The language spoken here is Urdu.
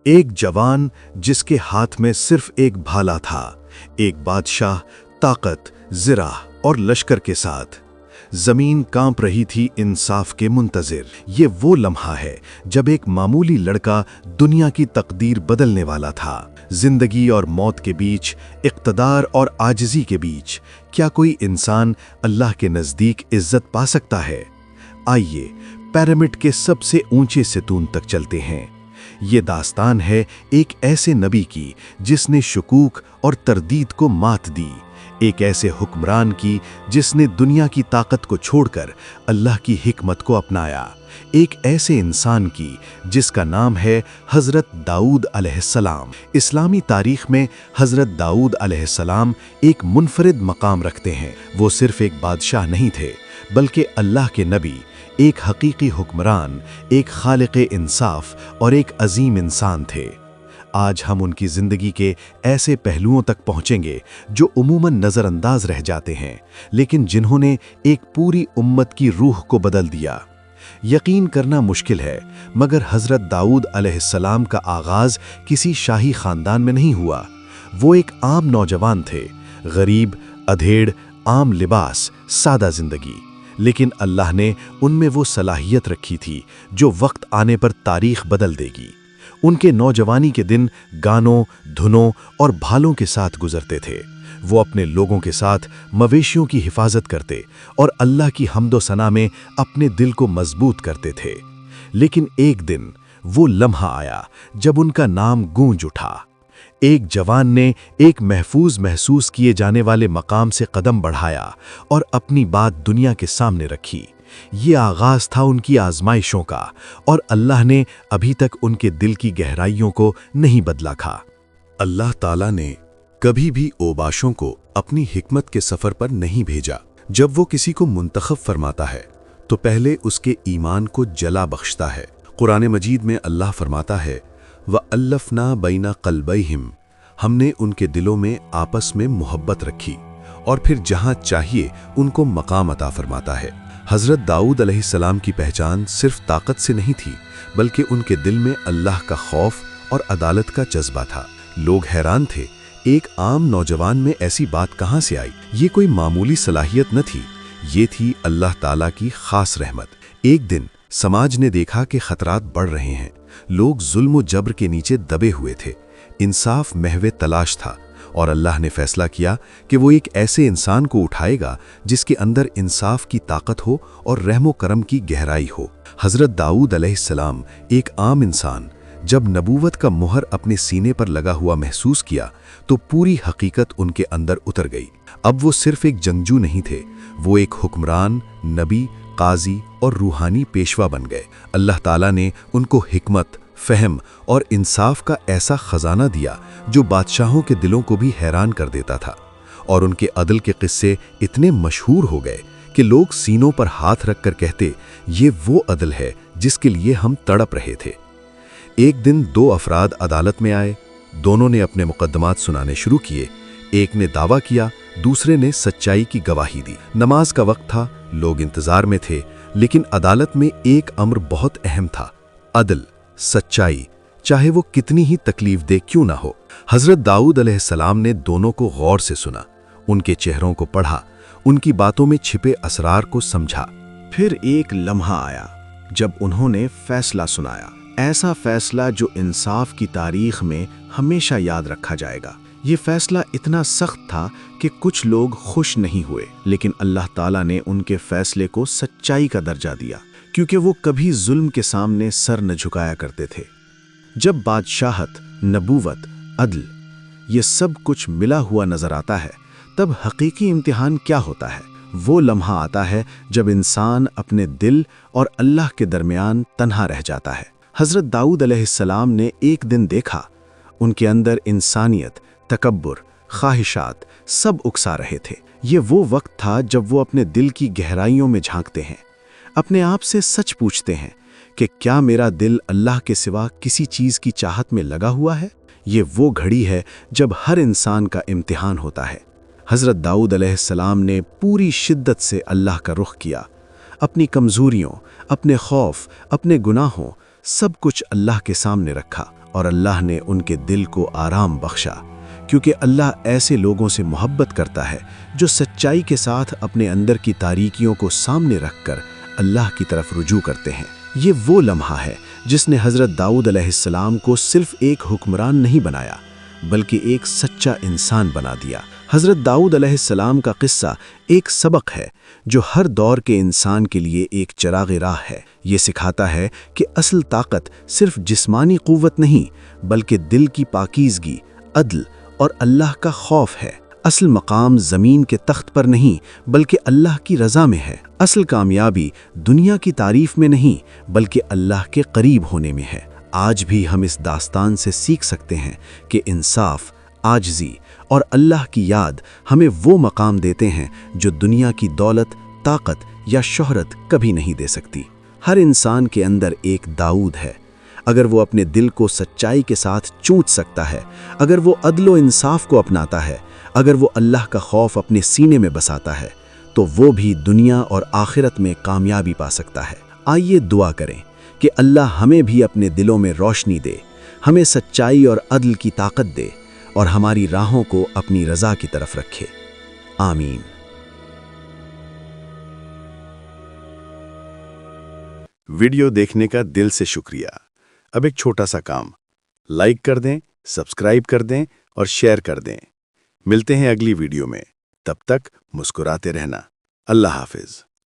ایک جوان جس کے ہاتھ میں صرف ایک بھالا تھا، ایک بادشاہ طاقت، زرہ اور لشکر کے ساتھ۔ زمین کانپ رہی تھی انصاف کے منتظر۔ یہ وہ لمحہ ہے جب ایک معمولی لڑکا دنیا کی تقدیر بدلنے والا تھا۔ زندگی اور موت کے بیچ، اقتدار اور عاجزی کے بیچ، کیا کوئی انسان اللہ کے نزدیک عزت پا سکتا ہے؟ آئیے پیرامڈ کے سب سے اونچے ستون تک چلتے ہیں۔ یہ داستان ہے ایک ایسے نبی کی جس نے شکوک اور تردید کو مات دی، ایک ایسے حکمران کی جس نے دنیا کی طاقت کو چھوڑ کر اللہ کی حکمت کو اپنایا، ایک ایسے انسان کی جس کا نام ہے حضرت داؤد علیہ السلام۔ اسلامی تاریخ میں حضرت داؤد علیہ السلام ایک منفرد مقام رکھتے ہیں۔ وہ صرف ایک بادشاہ نہیں تھے، بلکہ اللہ کے نبی، ایک حقیقی حکمران، ایک خالق انصاف اور ایک عظیم انسان تھے۔ آج ہم ان کی زندگی کے ایسے پہلوؤں تک پہنچیں گے جو عموماً نظر انداز رہ جاتے ہیں، لیکن جنہوں نے ایک پوری امت کی روح کو بدل دیا۔ یقین کرنا مشکل ہے، مگر حضرت داؤد علیہ السلام کا آغاز کسی شاہی خاندان میں نہیں ہوا۔ وہ ایک عام نوجوان تھے، غریب، ادھیڑ، عام لباس، سادہ زندگی، لیکن اللہ نے ان میں وہ صلاحیت رکھی تھی جو وقت آنے پر تاریخ بدل دے گی۔ ان کے نوجوانی کے دن گانوں، دھنوں اور بھالوں کے ساتھ گزرتے تھے۔ وہ اپنے لوگوں کے ساتھ مویشیوں کی حفاظت کرتے اور اللہ کی حمد و ثنا میں اپنے دل کو مضبوط کرتے تھے۔ لیکن ایک دن وہ لمحہ آیا جب ان کا نام گونج اٹھا۔ ایک جوان نے ایک محفوظ محسوس کیے جانے والے مقام سے قدم بڑھایا اور اپنی بات دنیا کے سامنے رکھی۔ یہ آغاز تھا ان کی آزمائشوں کا، اور اللہ نے ابھی تک ان کے دل کی گہرائیوں کو نہیں بدلا تھا۔ اللہ تعالیٰ نے کبھی بھی اوباشوں کو اپنی حکمت کے سفر پر نہیں بھیجا۔ جب وہ کسی کو منتخب فرماتا ہے تو پہلے اس کے ایمان کو جلا بخشتا ہے۔ قرآن مجید میں اللہ فرماتا ہے، وَأَلَّفْنَا بَيْنَ قَلْبَيْهِمْ، ہم نے ان کے دلوں میں آپس میں محبت رکھی اور پھر جہاں چاہیے ان کو مقام عطا فرماتا ہے۔ حضرت داؤد علیہ السلام کی پہچان صرف طاقت سے نہیں تھی، بلکہ ان کے دل میں اللہ کا خوف اور عدالت کا جذبہ تھا۔ لوگ حیران تھے، ایک عام نوجوان میں ایسی بات کہاں سے آئی؟ یہ کوئی معمولی صلاحیت نہ تھی، یہ تھی اللہ تعالیٰ کی خاص رحمت۔ ایک دن سماج نے دیکھا کہ خطرات بڑھ رہے ہیں، لوگ ظلم و جبر کے نیچے دبے ہوئے تھے، انصاف محو تلاش تھا، اور اللہ نے فیصلہ کیا کہ وہ ایک ایسے انسان کو اٹھائے گا جس کے اندر انصاف کی طاقت ہو اور رحم و کرم کی گہرائی ہو۔ حضرت داؤد علیہ السلام، ایک عام انسان، جب نبوت کا مہر اپنے سینے پر لگا ہوا محسوس کیا تو پوری حقیقت ان کے اندر اتر گئی۔ اب وہ صرف ایک جنگجو نہیں تھے، وہ ایک حکمران، نبی، قاضی اور روحانی پیشوا بن گئے۔ اللہ تعالیٰ نے ان کو حکمت، فہم اور انصاف کا ایسا خزانہ دیا جو بادشاہوں کے دلوں کو بھی حیران کر دیتا تھا، اور ان کے عدل کے قصے اتنے مشہور ہو گئے کہ لوگ سینوں پر ہاتھ رکھ کر کہتے، یہ وہ عدل ہے جس کے لیے ہم تڑپ رہے تھے۔ ایک دن دو افراد عدالت میں آئے، دونوں نے اپنے مقدمات سنانے شروع کیے۔ ایک نے دعویٰ کیا، دوسرے نے سچائی کی گواہی دی۔ نماز کا وقت تھا، لوگ انتظار میں تھے، لیکن عدالت میں ایک امر بہت اہم تھا، عدل، سچائی، چاہے وہ کتنی ہی تکلیف دہ کیوں نہ ہو۔ حضرت داؤد علیہ السلام نے دونوں کو غور سے سنا، ان کے چہروں کو پڑھا، ان کی باتوں میں چھپے اسرار کو سمجھا۔ پھر ایک لمحہ آیا جب انہوں نے فیصلہ سنایا، ایسا فیصلہ جو انصاف کی تاریخ میں ہمیشہ یاد رکھا جائے گا۔ یہ فیصلہ اتنا سخت تھا کہ کچھ لوگ خوش نہیں ہوئے، لیکن اللہ تعالیٰ نے ان کے فیصلے کو سچائی کا درجہ دیا، کیونکہ وہ کبھی ظلم کے سامنے سر نہ جھکایا کرتے تھے۔ جب بادشاہت، نبوت، عدل، یہ سب کچھ ملا ہوا نظر آتا ہے، تب حقیقی امتحان کیا ہوتا ہے؟ وہ لمحہ آتا ہے جب انسان اپنے دل اور اللہ کے درمیان تنہا رہ جاتا ہے۔ حضرت داؤد علیہ السلام نے ایک دن دیکھا، ان کے اندر انسانیت، تکبر، خواہشات سب اکسا رہے تھے۔ یہ وہ وقت تھا جب وہ اپنے دل کی گہرائیوں میں جھانکتے ہیں، اپنے آپ سے سچ پوچھتے ہیں کہ کیا میرا دل اللہ کے سوا کسی چیز کی چاہت میں لگا ہوا ہے؟ یہ وہ گھڑی ہے جب ہر انسان کا امتحان ہوتا ہے۔ حضرت داؤد علیہ السلام نے پوری شدت سے اللہ کا رخ کیا، اپنی کمزوریوں، اپنے خوف، اپنے گناہوں، سب کچھ اللہ کے سامنے رکھا، اور اللہ نے ان کے دل کو آرام بخشا، کیونکہ اللہ ایسے لوگوں سے محبت کرتا ہے جو سچائی کے ساتھ اپنے اندر کی تاریکیوں کو سامنے رکھ کر اللہ کی طرف رجوع کرتے ہیں۔ یہ وہ لمحہ ہے جس نے حضرت داؤد علیہ السلام کو صرف ایک حکمران نہیں بنایا بلکہ ایک سچا انسان بنا دیا۔ حضرت داؤد علیہ السلام کا قصہ ایک سبق ہے جو ہر دور کے انسان کے لیے ایک چراغ راہ ہے۔ یہ سکھاتا ہے کہ اصل طاقت صرف جسمانی قوت نہیں بلکہ دل کی پاکیزگی، عدل اور اللہ کا خوف ہے۔ اصل مقام زمین کے تخت پر نہیں بلکہ اللہ کی رضا میں ہے۔ اصل کامیابی دنیا کی تعریف میں نہیں بلکہ اللہ کے قریب ہونے میں ہے۔ آج بھی ہم اس داستان سے سیکھ سکتے ہیں کہ انصاف، عاجزی اور اللہ کی یاد ہمیں وہ مقام دیتے ہیں جو دنیا کی دولت، طاقت یا شہرت کبھی نہیں دے سکتی۔ ہر انسان کے اندر ایک داؤد ہے۔ اگر وہ اپنے دل کو سچائی کے ساتھ چونچ سکتا ہے، اگر وہ عدل و انصاف کو اپناتا ہے، اگر وہ اللہ کا خوف اپنے سینے میں بساتا ہے، تو وہ بھی دنیا اور آخرت میں کامیابی پا سکتا ہے۔ آئیے دعا کریں کہ اللہ ہمیں بھی اپنے دلوں میں روشنی دے، ہمیں سچائی اور عدل کی طاقت دے اور ہماری راہوں کو اپنی رضا کی طرف رکھے۔ آمین۔ ویڈیو دیکھنے کا دل سے شکریہ۔ اب ایک چھوٹا سا کام، لائک کر دیں، سبسکرائب کر دیں اور شیئر کر دیں۔ ملتے ہیں اگلی ویڈیو میں، تب تک مسکراتے رہنا۔ اللہ حافظ۔